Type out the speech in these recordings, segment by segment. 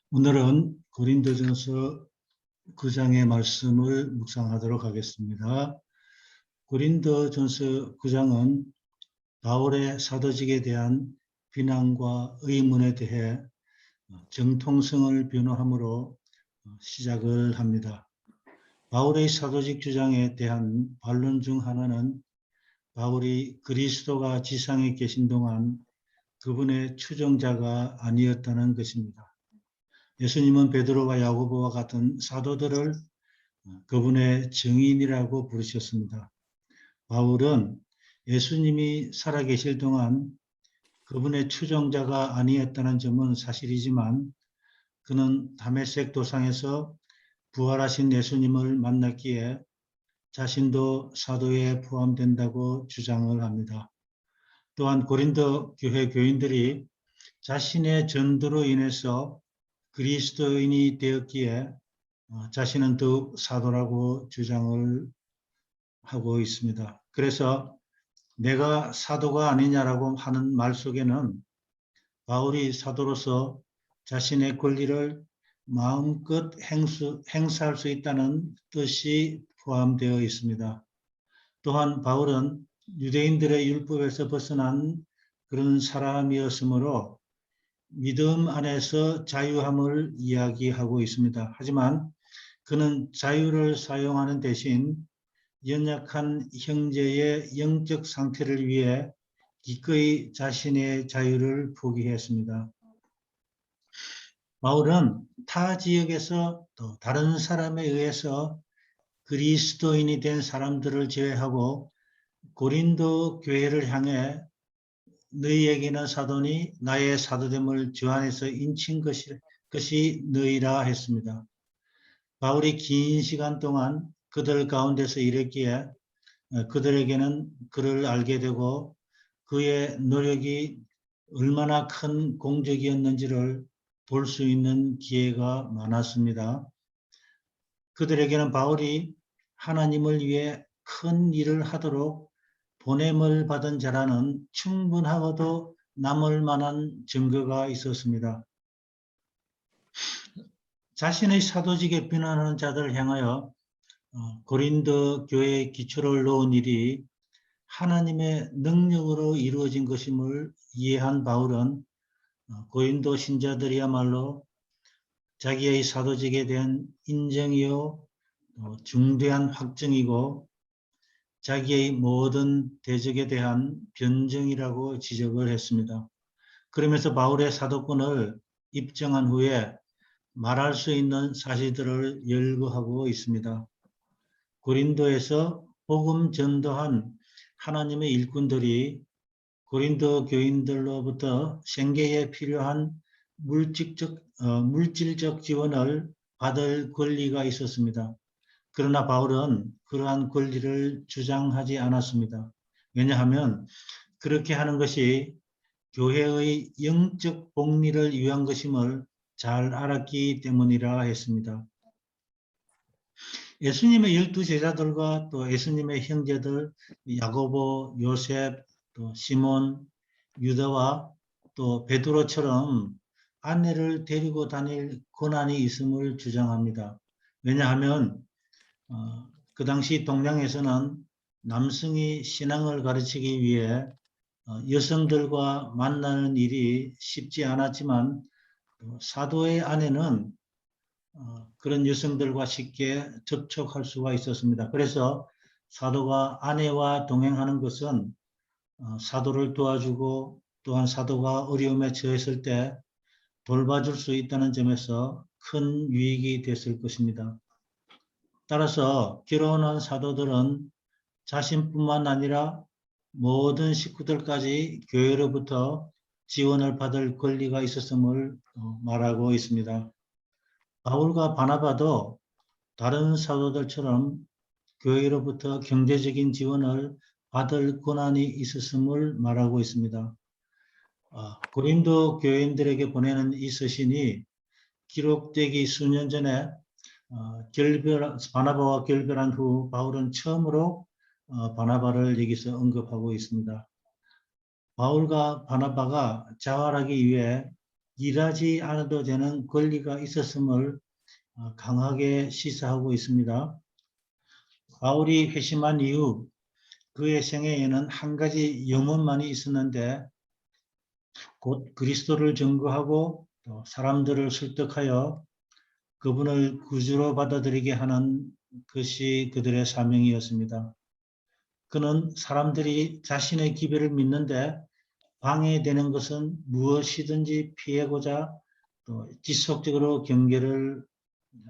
오늘은 고린도전서 9장의 말씀을 묵상하도록 하겠습니다. 고린도전서 9장은 바울의 사도직에 대한 비난과 의문에 대해 정통성을 변호함으로 시작을 합니다. 바울의 사도직 주장에 대한 반론 중 하나는 바울이 그리스도가 지상에 계신 동안 그분의 추종자가 아니었다는 것입니다. 예수님은 베드로와 야고보와 같은 사도들을 그분의 증인이라고 부르셨습니다. 바울은 예수님이 살아계실 동안 그분의 추종자가 아니었다는 점은 사실이지만 그는 다메섹 도상에서 부활하신 예수님을 만났기에 자신도 사도에 포함된다고 주장을 합니다. 또한 고린도 교회 교인들이 자신의 전도로 인해서 그리스도인이 되었기에 자신은 더욱 사도라고 주장을 하고 있습니다. 그래서 내가 사도가 아니냐라고 하는 말 속에는 바울이 사도로서 자신의 권리를 마음껏 행사할 수 있다는 뜻이 포함되어 있습니다. 또한 바울은 유대인들의 율법에서 벗어난 그런 사람이었으므로 믿음 안에서 자유함을 이야기하고 있습니다. 하지만 그는 자유를 사용하는 대신 연약한 형제의 영적 상태를 위해 기꺼이 자신의 자유를 포기했습니다. 바울은 타 지역에서 또 다른 사람에 의해서 그리스도인이 된 사람들을 제외하고 고린도 교회를 향해 너희에게는 사도니 나의 사도됨을 주 안에서 인친 것이 너희라 했습니다. 바울이 긴 시간 동안 그들 가운데서 일했기에 그들에게는 그를 알게 되고 그의 노력이 얼마나 큰 공적이었는지를 볼 수 있는 기회가 많았습니다. 그들에게는 바울이 하나님을 위해 큰 일을 하도록 보냄을 받은 자라는 충분하고도 남을 만한 증거가 있었습니다. 자신의 사도직에 비난하는 자들을 향하여 고린도 교회의 기초를 놓은 일이 하나님의 능력으로 이루어진 것임을 이해한 바울은 고린도 신자들이야말로 자기의 사도직에 대한 인정이요 중대한 확증이고 자기의 모든 대적에 대한 변증이라고 지적을 했습니다. 그러면서 바울의 사도권을 입증한 후에 말할 수 있는 사실들을 열거하고 있습니다. 고린도에서 복음 전도한 하나님의 일꾼들이 고린도 교인들로부터 생계에 필요한 물질적 지원을 받을 권리가 있었습니다. 그러나 바울은 그러한 권리를 주장하지 않았습니다. 왜냐하면 그렇게 하는 것이 교회의 영적 복리를 위한 것임을 잘 알았기 때문이라 했습니다. 예수님의 12 제자들과 또 예수님의 형제들 야고보, 요셉, 또 시몬, 유다와 또 베드로처럼 아내를 데리고 다닐 고난이 있음을 주장합니다. 왜냐하면 그 당시 동양에서는 남성이 신앙을 가르치기 위해 여성들과 만나는 일이 쉽지 않았지만 사도의 아내는 그런 여성들과 쉽게 접촉할 수가 있었습니다. 그래서 사도가 아내와 동행하는 것은 사도를 도와주고 또한 사도가 어려움에 처했을 때 돌봐줄 수 있다는 점에서 큰 유익이 됐을 것입니다. 따라서 결혼한 사도들은 자신뿐만 아니라 모든 식구들까지 교회로부터 지원을 받을 권리가 있었음을 말하고 있습니다. 바울과 바나바도 다른 사도들처럼 교회로부터 경제적인 지원을 받을 권한이 있었음을 말하고 있습니다. 고린도 교인들에게 보내는 이 서신이 기록되기 수년 전에 바나바와 결별한 후 바울은 처음으로 바나바를 여기서 언급하고 있습니다. 바울과 바나바가 자활하기 위해 일하지 않아도 되는 권리가 있었음을 강하게 시사하고 있습니다. 바울이 회심한 이후 그의 생애에는 한 가지 염원만이 있었는데 곧 그리스도를 증거하고 또 사람들을 설득하여 그분을 구주로 받아들이게 하는 것이 그들의 사명이었습니다. 그는 사람들이 자신의 기별을 믿는데 방해되는 것은 무엇이든지 피하고자 또 지속적으로 경계를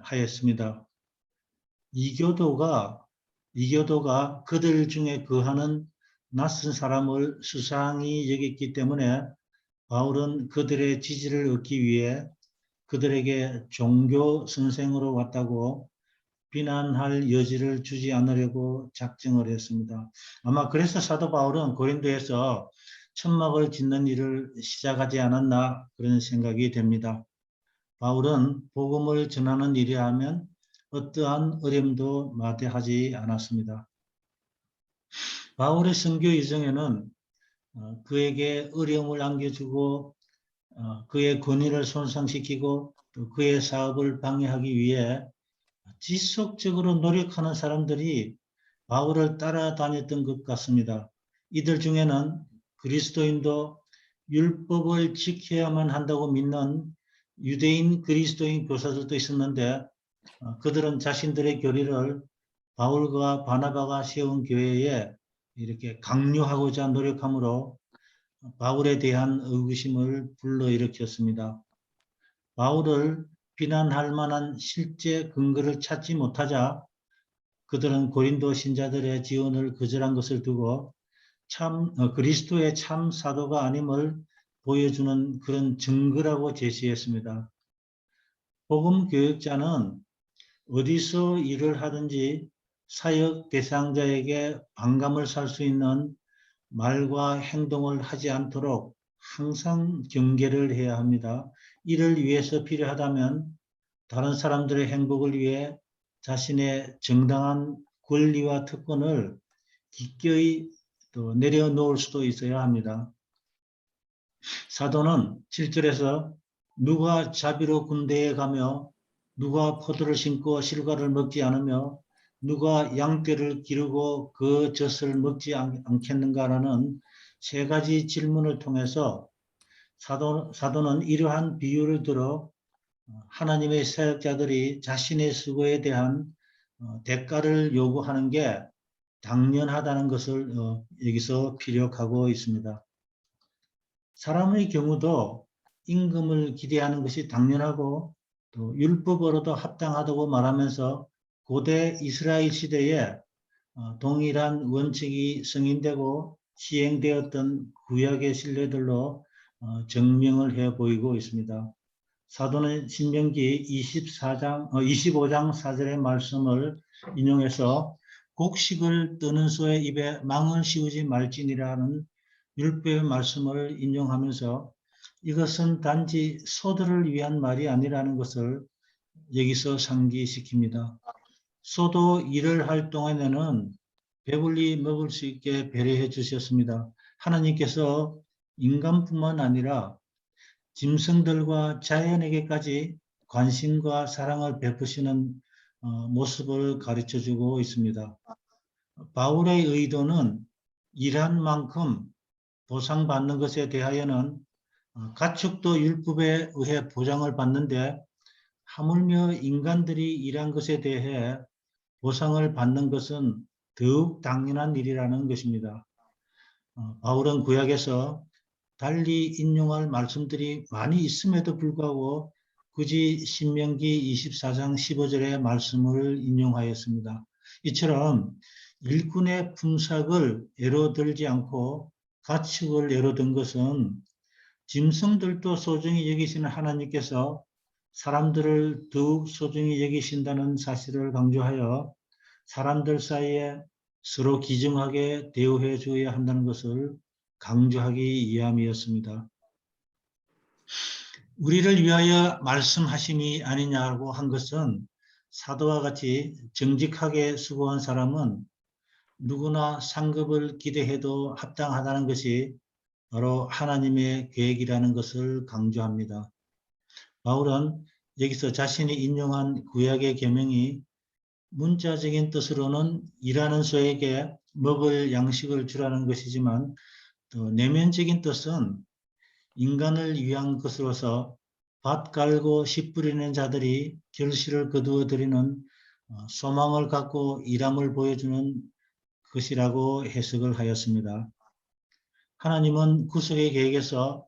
하였습니다. 이교도가 그들 중에 거하는 낯선 사람을 수상히 여겼기 때문에 바울은 그들의 지지를 얻기 위해 그들에게 종교 선생으로 왔다고 비난할 여지를 주지 않으려고 작정을 했습니다. 아마 그래서 사도 바울은 고린도에서 천막을 짓는 일을 시작하지 않았나 그런 생각이 됩니다. 바울은 복음을 전하는 일이라 하면 어떠한 어려움도 마다하지 않았습니다. 바울의 선교 여정에는 그에게 어려움을 안겨주고 그의 권위를 손상시키고 또 그의 사업을 방해하기 위해 지속적으로 노력하는 사람들이 바울을 따라다녔던 것 같습니다. 이들 중에는 그리스도인도 율법을 지켜야만 한다고 믿는 유대인 그리스도인 교사들도 있었는데 그들은 자신들의 교리를 바울과 바나바가 세운 교회에 이렇게 강요하고자 노력함으로 바울에 대한 의구심을 불러일으켰습니다. 바울을 비난할 만한 실제 근거를 찾지 못하자 그들은 고린도 신자들의 지원을 거절한 것을 두고 그리스도의 참 사도가 아님을 보여주는 그런 증거라고 제시했습니다. 복음 교역자는 어디서 일을 하든지 사역 대상자에게 반감을 살 수 있는 말과 행동을 하지 않도록 항상 경계를 해야 합니다. 이를 위해서 필요하다면 다른 사람들의 행복을 위해 자신의 정당한 권리와 특권을 기꺼이 또 내려놓을 수도 있어야 합니다. 사도는 7절에서 누가 자비로 군대에 가며 누가 포도를 심고 실과를 먹지 않으며 누가 양떼를 기르고 그 젖을 먹지 않겠는가라는 세 가지 질문을 통해서 사도는 이러한 비유를 들어 하나님의 사역자들이 자신의 수고에 대한 대가를 요구하는 게 당연하다는 것을 여기서 피력하고 있습니다. 사람의 경우도 임금을 기대하는 것이 당연하고 또 율법으로도 합당하다고 말하면서 고대 이스라엘 시대에 동일한 원칙이 승인되고 시행되었던 구약의 신뢰들로 증명을 해 보이고 있습니다. 사도는 신명기 25장 4절의 말씀을 인용해서 곡식을 뜨는 소의 입에 망을 씌우지 말지니라는 율법의 말씀을 인용하면서 이것은 단지 소들을 위한 말이 아니라는 것을 여기서 상기시킵니다. 소도 일을 할 동안에는 배불리 먹을 수 있게 배려해 주셨습니다. 하나님께서 인간뿐만 아니라 짐승들과 자연에게까지 관심과 사랑을 베푸시는 모습을 가르쳐 주고 있습니다. 바울의 의도는 일한 만큼 보상받는 것에 대하여는 가축도 율법에 의해 보장을 받는데 하물며 인간들이 일한 것에 대해 보상을 받는 것은 더욱 당연한 일이라는 것입니다. 바울은 구약에서 달리 인용할 말씀들이 많이 있음에도 불구하고 굳이 신명기 24장 15절의 말씀을 인용하였습니다. 이처럼 일꾼의 품삯을 예로 들지 않고 가축을 예로 든 것은 짐승들도 소중히 여기시는 하나님께서 사람들을 더욱 소중히 여기신다는 사실을 강조하여 사람들 사이에 서로 기증하게 대우해 주어야 한다는 것을 강조하기 위함이었습니다. 우리를 위하여 말씀하심이 아니냐고 한 것은 사도와 같이 정직하게 수고한 사람은 누구나 상급을 기대해도 합당하다는 것이 바로 하나님의 계획이라는 것을 강조합니다. 바울은 여기서 자신이 인용한 구약의 계명이 문자적인 뜻으로는 일하는 소에게 먹을 양식을 주라는 것이지만 또 내면적인 뜻은 인간을 위한 것으로서 밭 갈고 씨 뿌리는 자들이 결실을 거두어 들이는 소망을 갖고 일함을 보여주는 것이라고 해석을 하였습니다. 하나님은 구속의 계획에서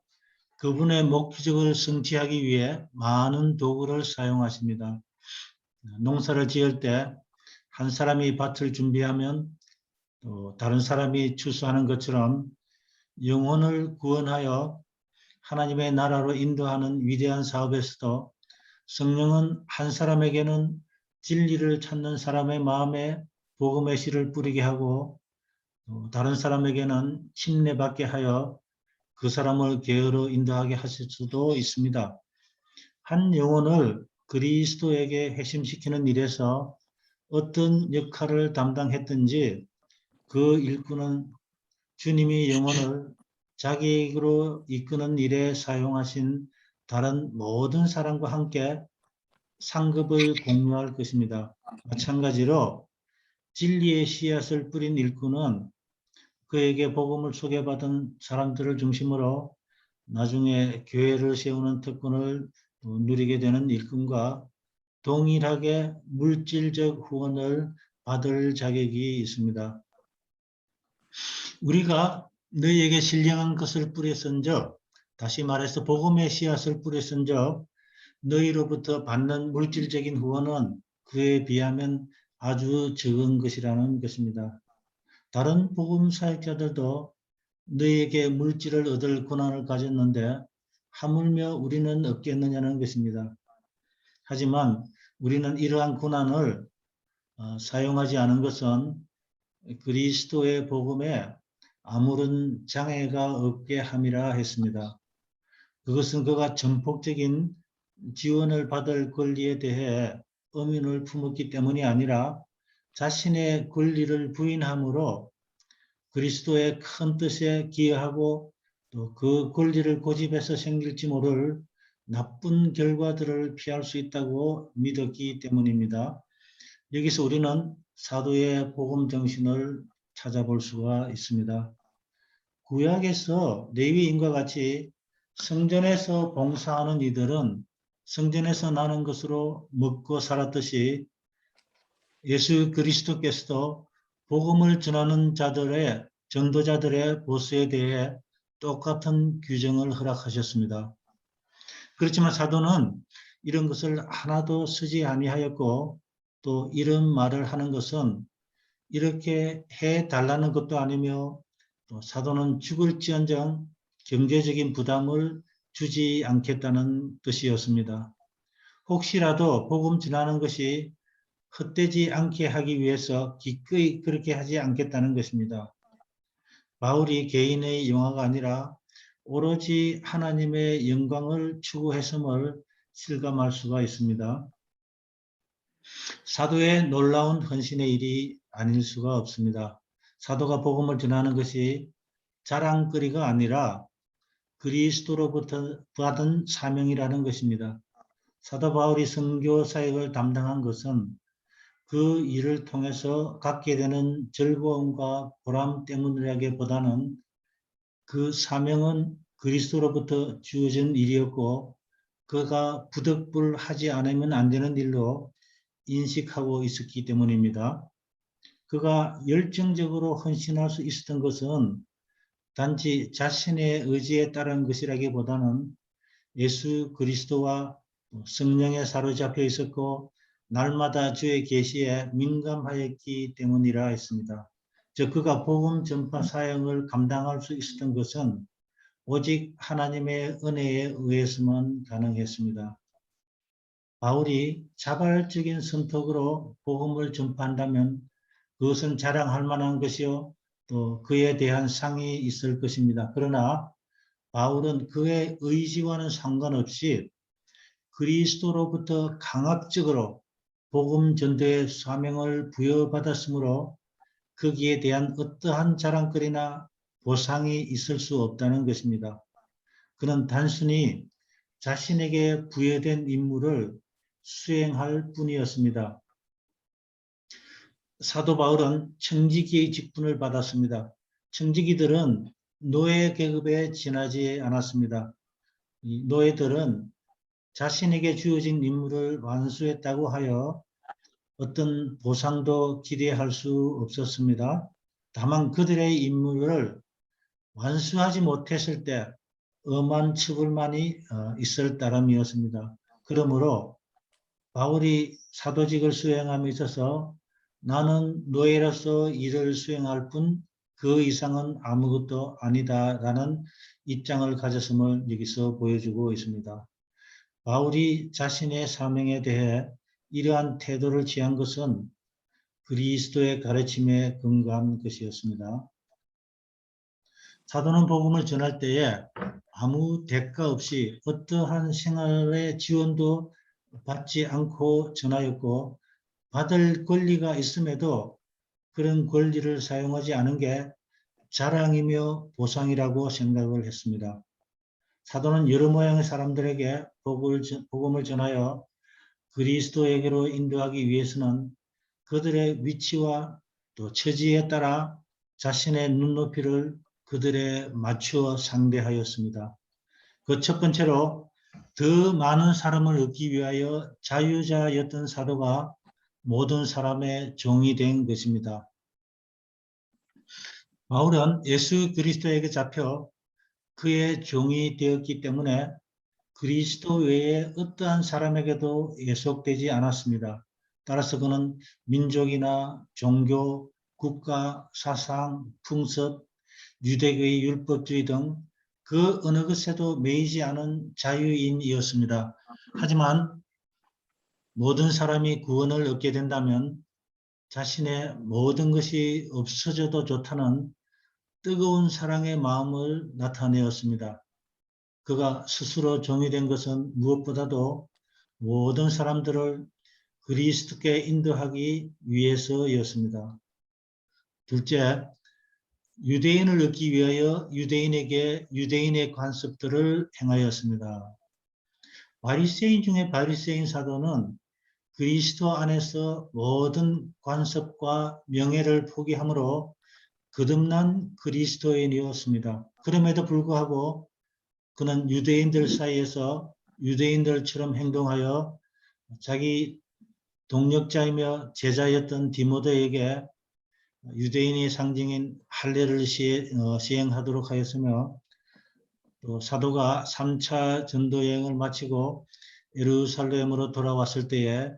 그분의 목적을 성취하기 위해 많은 도구를 사용하십니다. 농사를 지을 때 한 사람이 밭을 준비하면 또 다른 사람이 추수하는 것처럼 영혼을 구원하여 하나님의 나라로 인도하는 위대한 사업에서도 성령은 한 사람에게는 진리를 찾는 사람의 마음에 복음의 씨를 뿌리게 하고 또 다른 사람에게는 침례받게 하여 그 사람을 게으로 인도하게 하실 수도 있습니다. 한 영혼을 그리스도에게 회심시키는 일에서 어떤 역할을 담당했든지 그 일꾼은 주님이 영혼을 자기에게로 이끄는 일에 사용하신 다른 모든 사람과 함께 상급을 공유할 것입니다. 마찬가지로 진리의 씨앗을 뿌린 일꾼은 그에게 복음을 소개받은 사람들을 중심으로 나중에 교회를 세우는 특권을 누리게 되는 일꾼과 동일하게 물질적 후원을 받을 자격이 있습니다. 우리가 너희에게 신령한 것을 뿌렸은즉, 다시 말해서 복음의 씨앗을 뿌렸은즉 너희로부터 받는 물질적인 후원은 그에 비하면 아주 적은 것이라는 것입니다. 다른 복음 사역자들도 너희에게 물질을 얻을 고난을 가졌는데 하물며 우리는 얻겠느냐는 것입니다. 하지만 우리는 이러한 고난을 사용하지 않은 것은 그리스도의 복음에 아무런 장애가 없게 함이라 했습니다. 그것은 그가 전폭적인 지원을 받을 권리에 대해 의문을 품었기 때문이 아니라 자신의 권리를 부인함으로 그리스도의 큰 뜻에 기여하고 또 그 권리를 고집해서 생길지 모를 나쁜 결과들을 피할 수 있다고 믿었기 때문입니다. 여기서 우리는 사도의 복음 정신을 찾아볼 수가 있습니다. 구약에서 레위인과 같이 성전에서 봉사하는 이들은 성전에서 나는 것으로 먹고 살았듯이 예수 그리스도께서도 복음을 전하는 자들의 전도자들의 보수에 대해 똑같은 규정을 허락하셨습니다. 그렇지만 사도는 이런 것을 하나도 쓰지 아니하였고 또 이런 말을 하는 것은 이렇게 해달라는 것도 아니며 또 사도는 죽을지언정 경제적인 부담을 주지 않겠다는 뜻이었습니다. 혹시라도 복음 전하는 것이 헛되지 않게 하기 위해서 기꺼이 그렇게 하지 않겠다는 것입니다. 바울이 개인의 영화가 아니라 오로지 하나님의 영광을 추구했음을 실감할 수가 있습니다. 사도의 놀라운 헌신의 일이 아닐 수가 없습니다. 사도가 복음을 전하는 것이 자랑거리가 아니라 그리스도로부터 받은 사명이라는 것입니다. 사도 바울이 선교 사역을 담당한 것은 그 일을 통해서 갖게 되는 즐거움과 보람 때문이라기보다는 그 사명은 그리스도로부터 주어진 일이었고 그가 부득불하지 않으면 안 되는 일로 인식하고 있었기 때문입니다. 그가 열정적으로 헌신할 수 있었던 것은 단지 자신의 의지에 따른 것이라기보다는 예수 그리스도와 성령에 사로잡혀 있었고 날마다 주의 계시에 민감하였기 때문이라 했습니다. 즉 그가 복음 전파 사역을 감당할 수 있었던 것은 오직 하나님의 은혜에 의해서만 가능했습니다. 바울이 자발적인 선택으로 복음을 전파한다면 그것은 자랑할 만한 것이요 또 그에 대한 상이 있을 것입니다. 그러나 바울은 그의 의지와는 상관없이 그리스도로부터 강압적으로 복음 전도의 사명을 부여받았으므로 거기에 대한 어떠한 자랑거리나 보상이 있을 수 없다는 것입니다. 그는 단순히 자신에게 부여된 임무를 수행할 뿐이었습니다. 사도 바울은 청지기의 직분을 받았습니다. 청지기들은 노예 계급에 지나지 않았습니다. 이 노예들은 자신에게 주어진 임무를 완수했다고 하여 어떤 보상도 기대할 수 없었습니다. 다만 그들의 임무를 완수하지 못했을 때 엄한 처벌만이 있을 따름이었습니다. 그러므로 바울이 사도직을 수행함에 있어서 나는 노예로서 일을 수행할 뿐 그 이상은 아무것도 아니다라는 입장을 가졌음을 여기서 보여주고 있습니다. 바울이 자신의 사명에 대해 이러한 태도를 취한 것은 그리스도의 가르침에 근거한 것이었습니다. 사도는 복음을 전할 때에 아무 대가 없이 어떠한 생활의 지원도 받지 않고 전하였고, 받을 권리가 있음에도 그런 권리를 사용하지 않은 게 자랑이며 보상이라고 생각을 했습니다. 사도는 여러 모양의 사람들에게 복음을 전하여 그리스도에게로 인도하기 위해서는 그들의 위치와 또 처지에 따라 자신의 눈높이를 그들에 맞추어 상대하였습니다. 그 첫 번째로 더 많은 사람을 얻기 위하여 자유자였던 사도가 모든 사람의 종이 된 것입니다. 바울은 예수 그리스도에게 잡혀 그의 종이 되었기 때문에 그리스도 외에 어떠한 사람에게도 예속되지 않았습니다. 따라서 그는 민족이나 종교, 국가, 사상, 풍습, 유대교의 율법주의 등 그 어느 것에도 매이지 않은 자유인이었습니다. 하지만 모든 사람이 구원을 얻게 된다면 자신의 모든 것이 없어져도 좋다는 뜨거운 사랑의 마음을 나타내었습니다. 그가 스스로 종이 된 것은 무엇보다도 모든 사람들을 그리스도께 인도하기 위해서였습니다. 둘째, 유대인을 얻기 위하여 유대인에게 유대인의 관습들을 행하였습니다. 바리새인 중에 바리새인 사도는 그리스도 안에서 모든 관습과 명예를 포기함으로 거듭난 그리스도인이었습니다. 그럼에도 불구하고 그는 유대인들 사이에서 유대인들처럼 행동하여 자기 동력자이며 제자였던 디모데에게 유대인의 상징인 할례를 시행하도록 하였으며, 또 사도가 3차 전도 여행을 마치고 예루살렘으로 돌아왔을 때에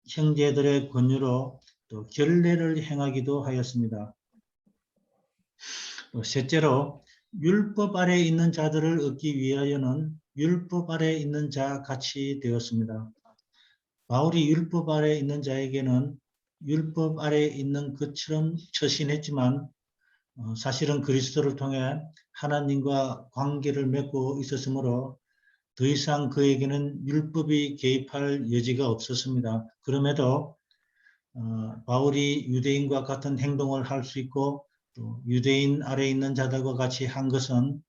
형제들의 권유로 또 결례를 행하기도 하였습니다. 셋째로 율법 아래 있는 자들을 얻기 위하여는 율법 아래 있는 자 같이 되었습니다. 바울이 율법 아래 있는 자에게는 율법 아래 있는 것처럼 처신했지만 사실은 그리스도를 통해 하나님과 관계를 맺고 있었으므로 더 이상 그에게는 율법이 개입할 여지가 없었습니다. 그럼에도 바울이 유대인과 같은 행동을 할 수 있고 또 유대인 아래 있는 자들과 같이 한 것은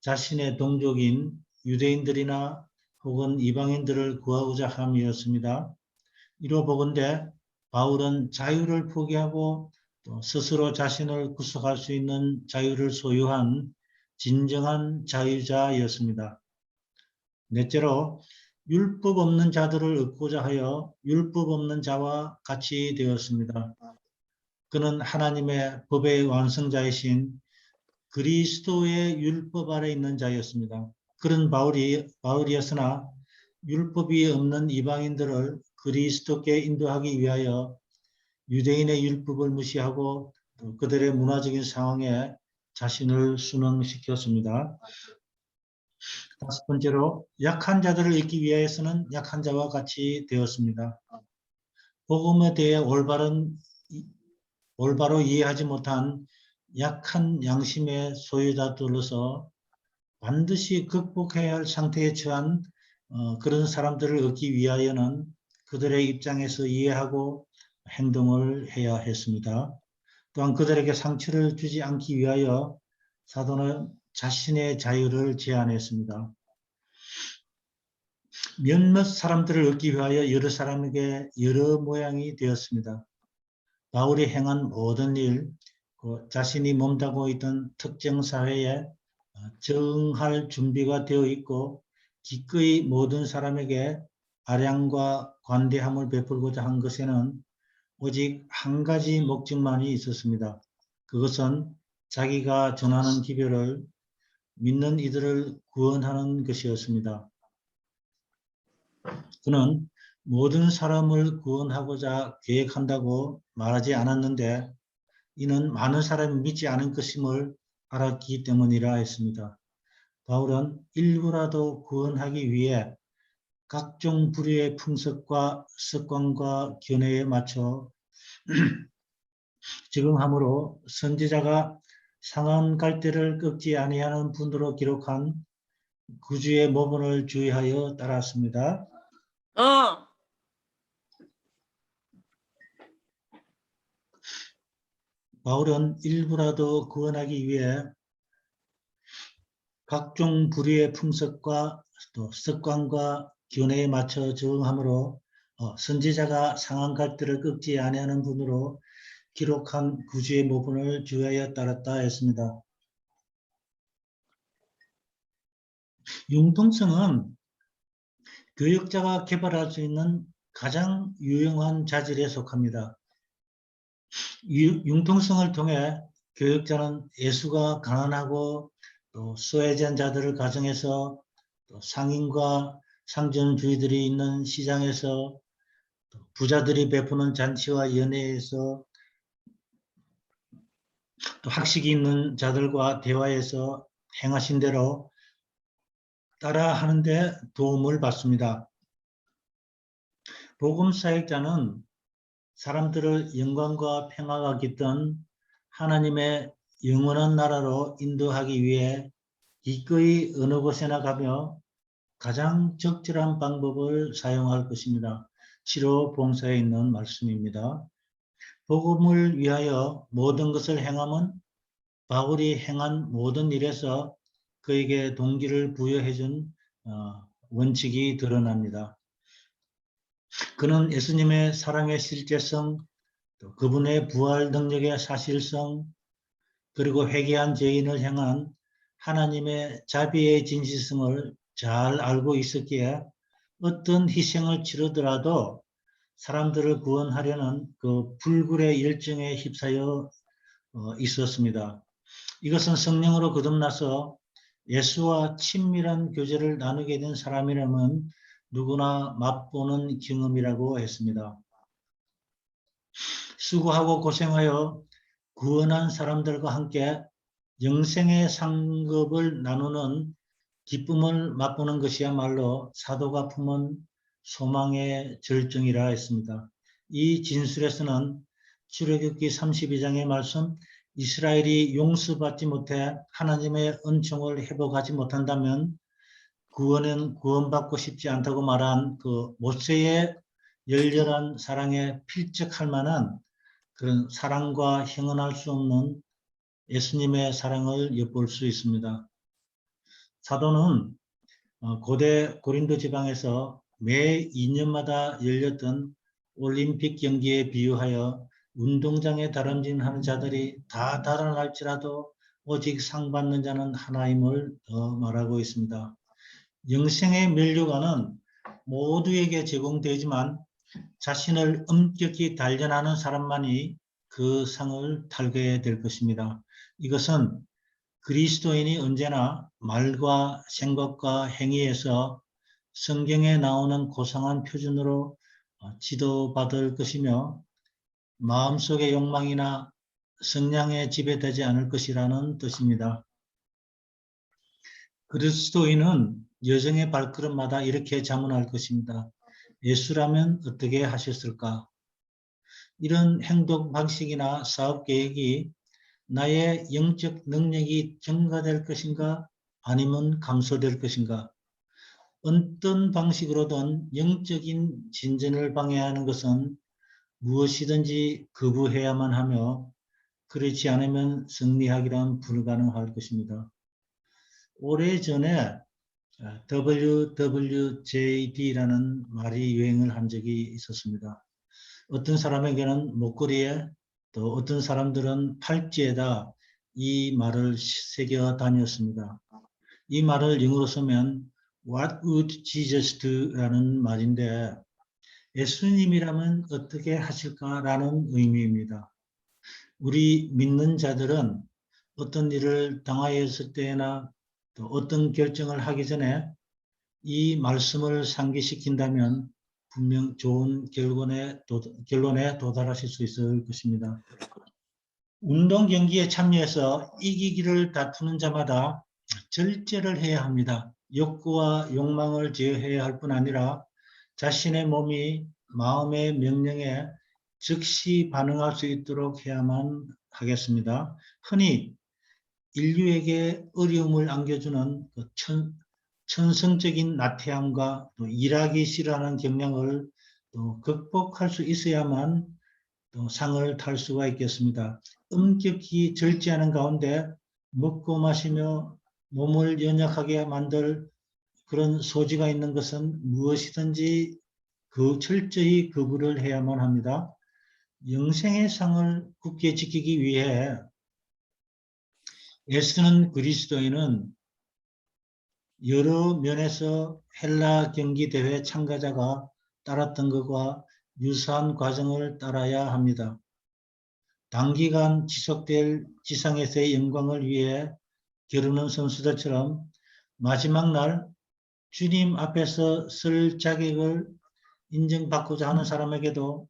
자신의 동족인 유대인들이나 혹은 이방인들을 구하고자 함이었습니다. 이로 보건대 바울은 자유를 포기하고 또 스스로 자신을 구속할 수 있는 자유를 소유한 진정한 자유자였습니다. 넷째로 율법 없는 자들을 얻고자 하여 율법 없는 자와 같이 되었습니다. 그는 하나님의 법의 완성자이신 그리스도의 율법 아래 있는 자였습니다. 그런 바울이었으나 율법이 없는 이방인들을 그리스도께 인도하기 위하여 유대인의 율법을 무시하고 또 그들의 문화적인 상황에 자신을 순응시켰습니다. 다섯 번째로 약한 자들을 잊기 위해서는 약한 자와 같이 되었습니다. 복음에 대해 올바로 이해하지 못한 약한 양심의 소유자들로서 반드시 극복해야 할 상태에 처한 그런 사람들을 얻기 위하여는 그들의 입장에서 이해하고 행동을 해야 했습니다. 또한 그들에게 상처를 주지 않기 위하여 사도는 자신의 자유를 제한했습니다. 몇몇 사람들을 얻기 위하여 여러 사람에게 여러 모양이 되었습니다. 바울이 행한 모든 일, 자신이 몸담고 있던 특정 사회에 적응할 준비가 되어 있고 기꺼이 모든 사람에게 아량과 관대함을 베풀고자 한 것에는 오직 한 가지 목적만이 있었습니다. 그것은 자기가 전하는 기별을 믿는 이들을 구원하는 것이었습니다. 그는 모든 사람을 구원하고자 계획한다고 말하지 않았는데 이는 많은 사람이 믿지 않은 것임을 알았기 때문이라 했습니다. 바울은 일부라도 구원하기 위해 각종 부류의 풍습과 습관과 견해에 맞춰 적응함으로 선지자가 상한 갈대를 꺾지 아니하는 분으로 기록한 구주의 모본을 주의하여 따랐습니다. 바울은 일부라도 구원하기 위해 각종 부류의 풍습과 또 습관과 견해에 맞춰 적응함으로 선지자가 상한 갈대를 꺾지 아니하는 분으로 기록한 구주의 모본을 주의하여 따랐다 했습니다. 융통성은 교역자가 개발할 수 있는 가장 유용한 자질에 속합니다. 융통성을 통해 교역자는 예수가 가난하고 또 소외된 자들을 가정해서 또 상인과 상전주의들이 있는 시장에서 또 부자들이 베푸는 잔치와 연회에서 또 학식이 있는 자들과 대화에서 행하신 대로 따라하는 데 도움을 받습니다. 복음사역자는 사람들을 영광과 평화가 깃든 하나님의 영원한 나라로 인도하기 위해 기꺼이 어느 곳에나 가며 가장 적절한 방법을 사용할 것입니다. 7호 봉사에 있는 말씀입니다. 복음을 위하여 모든 것을 행함은 바울이 행한 모든 일에서 그에게 동기를 부여해 준 원칙이 드러납니다. 그는 예수님의 사랑의 실제성, 또 그분의 부활 능력의 사실성, 그리고 회개한 죄인을 향한 하나님의 자비의 진실성을 잘 알고 있었기에 어떤 희생을 치르더라도 사람들을 구원하려는 그 불굴의 열정에 휩싸여 있었습니다. 이것은 성령으로 거듭나서 예수와 친밀한 교제를 나누게 된 사람이라면 누구나 맛보는 경험이라고 했습니다. 수고하고 고생하여 구원한 사람들과 함께 영생의 상급을 나누는 기쁨을 맛보는 것이야말로 사도가 품은 소망의 절정이라 했습니다. 이 진술에서는 출애굽기 32장의 말씀, 이스라엘이 용서받지 못해 하나님의 은총을 회복하지 못한다면 구원은 구원받고 싶지 않다고 말한 그 모세의 열렬한 사랑에 필적할 만한 그런 사랑과 형언할 수 없는 예수님의 사랑을 엿볼 수 있습니다. 사도는 고대 고린도 지방에서 매 2년마다 열렸던 올림픽 경기에 비유하여 운동장에 다름질하는 자들이 다 달아날지라도 오직 상 받는 자는 하나임을 말하고 있습니다. 영생의 면류관은 모두에게 제공되지만 자신을 엄격히 단련하는 사람만이 그 상을 탈게 될 것입니다. 이것은 그리스도인이 언제나 말과 생각과 행위에서 성경에 나오는 고상한 표준으로 지도받을 것이며 마음속의 욕망이나 성량에 지배되지 않을 것이라는 뜻입니다. 그리스도인은 여정의 발걸음마다 이렇게 자문할 것입니다. 예수라면 어떻게 하셨을까? 이런 행동 방식이나 사업 계획이 나의 영적 능력이 증가될 것인가 아니면 감소될 것인가? 어떤 방식으로든 영적인 진전을 방해하는 것은 무엇이든지 거부해야만 하며 그렇지 않으면 승리하기란 불가능할 것입니다. 오래전에 WWJD라는 말이 유행을 한 적이 있었습니다. 어떤 사람에게는 목걸이에 또 어떤 사람들은 팔찌에다 이 말을 새겨 다녔습니다. 이 말을 영어로 쓰면 What would Jesus do?라는 말인데 예수님이라면 어떻게 하실까라는 의미입니다. 우리 믿는 자들은 어떤 일을 당하였을 때나 또 어떤 결정을 하기 전에 이 말씀을 상기시킨다면 분명 좋은 결론에 도달하실 수 있을 것입니다. 운동 경기에 참여해서 이기기를 다투는 자마다 절제를 해야 합니다. 욕구와 욕망을 제어해야 할 뿐 아니라 자신의 몸이 마음의 명령에 즉시 반응할 수 있도록 해야만 하겠습니다. 흔히 인류에게 어려움을 안겨주는 그 천성적인 나태함과 또 일하기 싫어하는 경향을 또 극복할 수 있어야만 또 상을 탈 수가 있겠습니다. 엄격히 절제하는 가운데 먹고 마시며 몸을 연약하게 만들 그런 소지가 있는 것은 무엇이든지 철저히 거부를 해야만 합니다. 영생의 상을 굳게 지키기 위해 애쓰는 그리스도인은 여러 면에서 헬라 경기 대회 참가자가 따랐던 것과 유사한 과정을 따라야 합니다. 단기간 지속될 지상에서의 영광을 위해 겨루는 선수들처럼 마지막 날 주님 앞에서 설 자격을 인정받고자 하는 사람에게도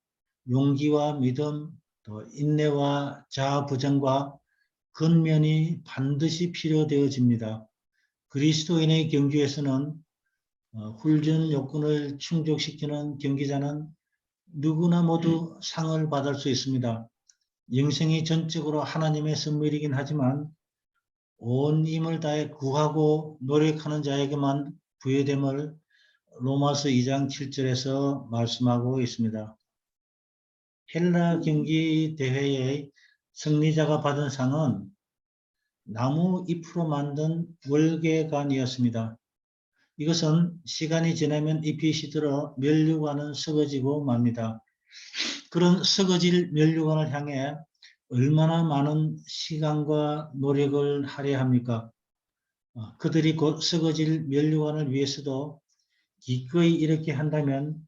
용기와 믿음, 또 인내와 자아부정과 근면이 반드시 필요되어집니다. 그리스도인의 경주에서는 훈련 요건을 충족시키는 경기자는 누구나 모두 상을 받을 수 있습니다. 영생이 전적으로 하나님의 선물이긴 하지만 온 힘을 다해 구하고 노력하는 자에게만 부여됨을 로마서 2장 7절에서 말씀하고 있습니다. 헬라 경기 대회의 승리자가 받은 상은 나무 잎으로 만든 월계관이었습니다. 이것은 시간이 지나면 잎이 시들어 면류관은 썩어지고 맙니다. 그런 썩어질 면류관을 향해 얼마나 많은 시간과 노력을 하려 합니까? 그들이 곧 썩어질 면류관을 위해서도 기꺼이 이렇게 한다면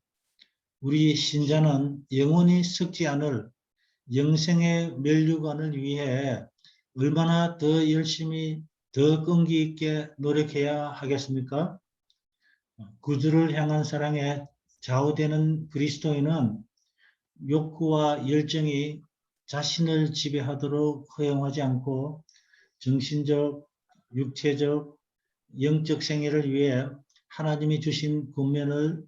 우리 신자는 영원히 썩지 않을 영생의 면류관을 위해 얼마나 더 열심히 더 끈기 있게 노력해야 하겠습니까? 구주를 향한 사랑에 좌우되는 그리스도인은 욕구와 열정이 자신을 지배하도록 허용하지 않고 정신적, 육체적, 영적 생애를 위해 하나님이 주신 권면을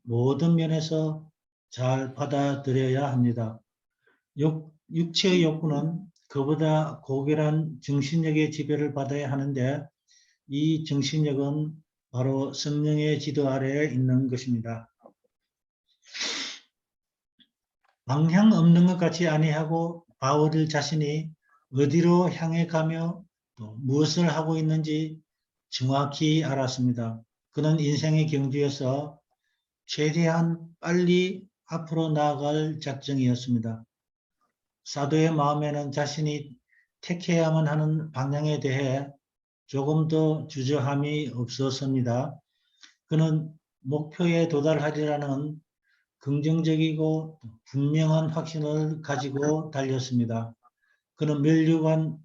모든 면에서 잘 받아들여야 합니다. 육체의 욕구는 그보다 고결한 정신력의 지배를 받아야 하는데 이 정신력은 바로 성령의 지도 아래에 있는 것입니다. 방향 없는 것 같이 아니하고 바울 자신이 어디로 향해 가며 또 무엇을 하고 있는지 정확히 알았습니다. 그는 인생의 경주에서 최대한 빨리 앞으로 나아갈 작정이었습니다. 사도의 마음에는 자신이 택해야만 하는 방향에 대해 조금 더 주저함이 없었습니다. 그는 목표에 도달하리라는 긍정적이고 분명한 확신을 가지고 달렸습니다. 그는 면류관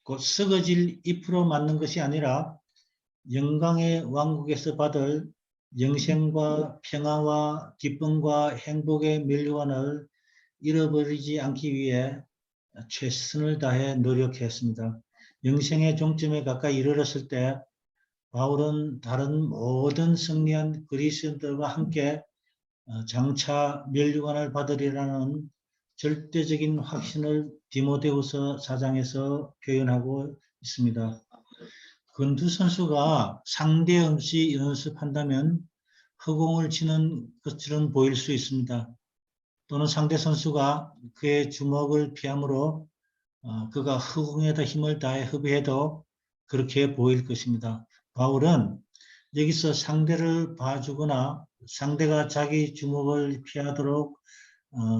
곧 썩어질 잎으로 맞는 것이 아니라 영광의 왕국에서 받을 영생과 평화와 기쁨과 행복의 면류관을 잃어버리지 않기 위해 최선을 다해 노력했습니다. 영생의 종점에 가까이 이르렀을 때 바울은 다른 모든 승리한 그리스도인들과 함께 장차 면류관을 받으리라는 절대적인 확신을 디모데후서 4장에서 표현하고 있습니다. 권투 선수가 상대 없이 연습한다면 허공을 치는 것처럼 보일 수 있습니다. 또는 상대 선수가 그의 주먹을 피함으로 그가 허공에다 힘을 다해 허비해도 그렇게 보일 것입니다. 바울은 여기서 상대를 봐주거나 상대가 자기 주목을 피하도록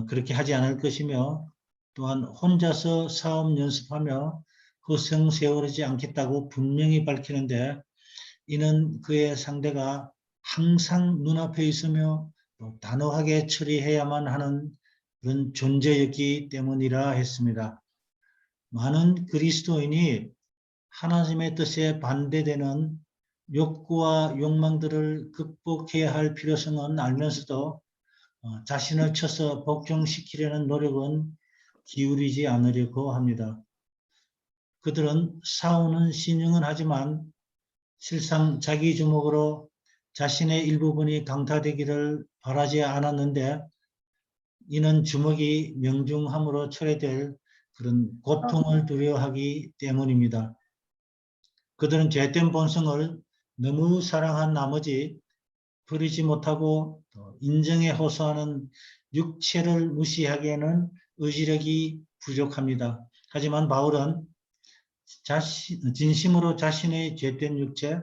그렇게 하지 않을 것이며, 또한 혼자서 싸움 연습하며 허생 세우지 않겠다고 분명히 밝히는데, 이는 그의 상대가 항상 눈앞에 있으며 또 단호하게 처리해야만 하는 그런 존재였기 때문이라 했습니다. 많은 그리스도인이 하나님의 뜻에 반대되는 욕구와 욕망들을 극복해야 할 필요성은 알면서도 자신을 쳐서 복종시키려는 노력은 기울이지 않으려고 합니다. 그들은 싸우는 신용은 하지만 실상 자기 주목으로 자신의 일부분이 강타되기를 바라지 않았는데, 이는 주먹이 명중함으로 초래될 그런 고통을 두려워하기 때문입니다. 그들은 죄된 본성을 너무 사랑한 나머지 버리지 못하고 인정에 호소하는 육체를 무시하기에는 의지력이 부족합니다. 하지만 바울은 진심으로 자신의 죄된 육체,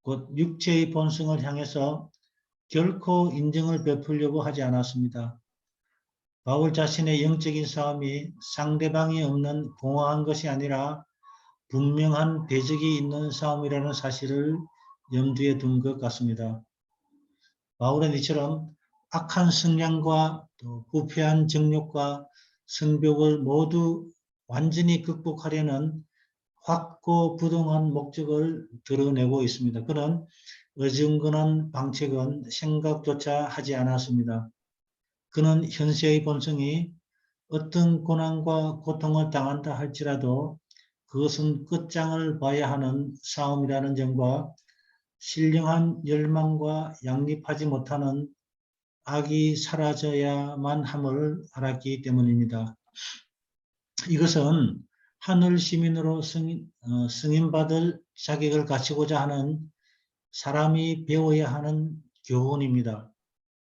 곧 육체의 본성을 향해서 결코 인정을 베풀려고 하지 않았습니다. 바울 자신의 영적인 싸움이 상대방이 없는 공허한 것이 아니라 분명한 대적이 있는 싸움이라는 사실을 염두에 둔 것 같습니다. 바울은 이처럼 악한 성향과 또 부패한 정욕과 성벽을 모두 완전히 극복하려는 확고부동한 목적을 드러내고 있습니다. 그는 어중간한 방책은 생각조차 하지 않았습니다. 그는 현세의 본성이 어떤 고난과 고통을 당한다 할지라도 그것은 끝장을 봐야 하는 싸움이라는 점과 신령한 열망과 양립하지 못하는 악이 사라져야만 함을 알았기 때문입니다. 이것은 하늘 시민으로 승인받을 자격을 갖추고자 하는 사람이 배워야 하는 교훈입니다.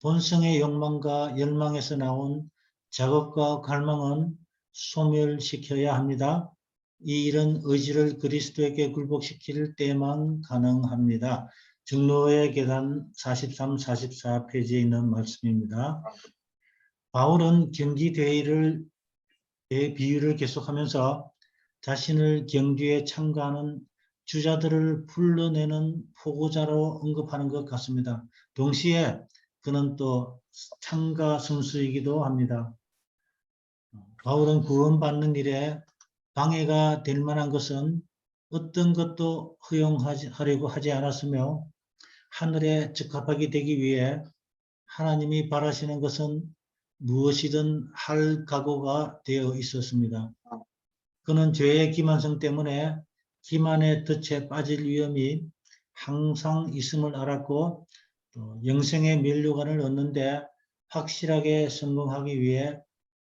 본성의 욕망과 열망에서 나온 자극과 갈망은 소멸시켜야 합니다. 이 일은 의지를 그리스도에게 굴복시킬 때만 가능합니다. 증거의 계단 43, 44페이지에 있는 말씀입니다. 바울은 경기대회의 비유를 계속하면서 자신을 경주에 참가하는 주자들을 불러내는 포고자로 언급하는 것 같습니다. 동시에 그는 또 참가 선수이기도 합니다. 바울은 구원받는 일에 방해가 될 만한 것은 어떤 것도 허용하려고 하지 않았으며, 하늘에 적합하게 되기 위해 하나님이 바라시는 것은 무엇이든 할 각오가 되어 있었습니다. 그는 죄의 기만성 때문에 기만의 덫에 빠질 위험이 항상 있음을 알았고, 또 영생의 면류관을 얻는데 확실하게 성공하기 위해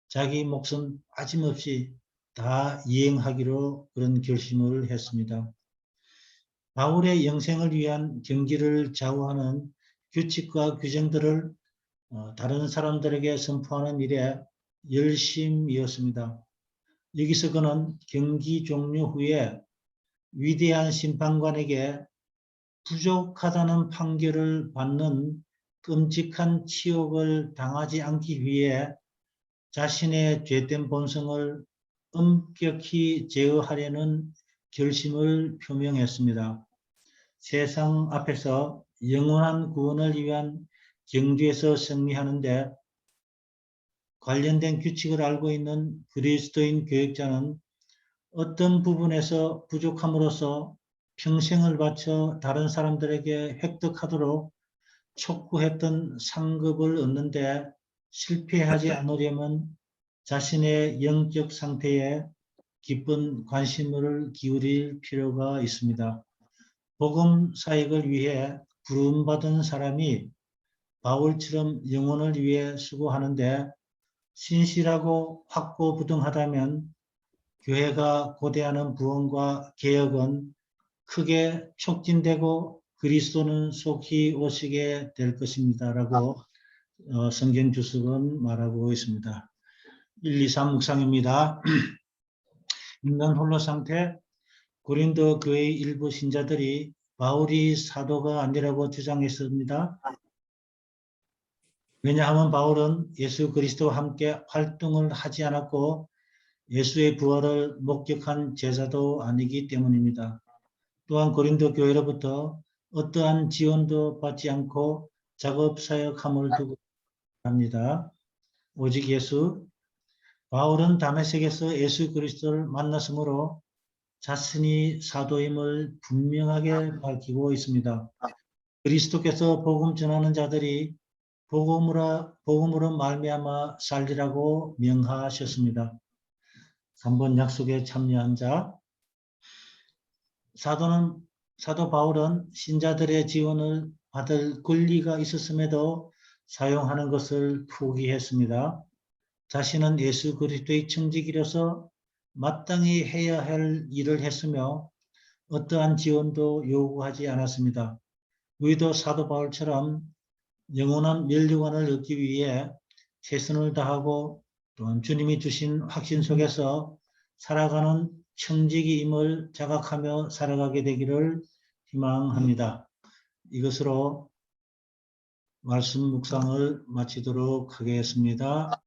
자기 몫은 빠짐없이 다 이행하기로 그런 결심을 했습니다. 바울의 영생을 위한 경기를 좌우하는 규칙과 규정들을 다른 사람들에게 선포하는 일에 열심이었습니다. 여기서 그는 경기 종료 후에 위대한 심판관에게 부족하다는 판결을 받는 끔찍한 치욕을 당하지 않기 위해 자신의 죄된 본성을 엄격히 제어하려는 결심을 표명했습니다. 세상 앞에서 영원한 구원을 위한 경주에서 승리하는데 관련된 규칙을 알고 있는 그리스도인 교역자는 어떤 부분에서 부족함으로써 평생을 바쳐 다른 사람들에게 획득하도록 촉구했던 상급을 얻는데 실패하지 않으려면 자신의 영적 상태에 깊은 관심을 기울일 필요가 있습니다. 복음 사역을 위해 부름받은 사람이 바울처럼 영혼을 위해 수고하는데 신실하고 확고부동하다면 교회가 고대하는 부흥과 개혁은 크게 촉진되고 그리스도는 속히 오시게 될 것입니다. 라고 성경 주석은 말하고 있습니다. 1, 2, 3 묵상입니다. 인간 홀로 상태, 고린도 교회의 일부 신자들이 바울이 사도가 아니라고 주장했습니다. 왜냐하면 바울은 예수 그리스도와 함께 활동을 하지 않았고 예수의 부활을 목격한 제자도 아니기 때문입니다. 또한 고린도 교회로부터 어떠한 지원도 받지 않고 작업 사역함을 두고 합니다. 오직 예수. 바울은 다메섹에서 예수 그리스도를 만났으므로 자신이 사도임을 분명하게 밝히고 있습니다. 그리스도께서 복음 전하는 자들이 복음으로 말미암아 살리라고 명하셨습니다. 3번 약속에 참여한 자. 사도 바울은 신자들의 지원을 받을 권리가 있었음에도 사용하는 것을 포기했습니다. 자신은 예수 그리스도의 청지기로서 마땅히 해야 할 일을 했으며 어떠한 지원도 요구하지 않았습니다. 우리도 사도 바울처럼 영원한 면류관을 얻기 위해 최선을 다하고 또한 주님이 주신 확신 속에서 살아가는 청지기임을 자각하며 살아가게 되기를 희망합니다. 이것으로 말씀 묵상을 마치도록 하겠습니다.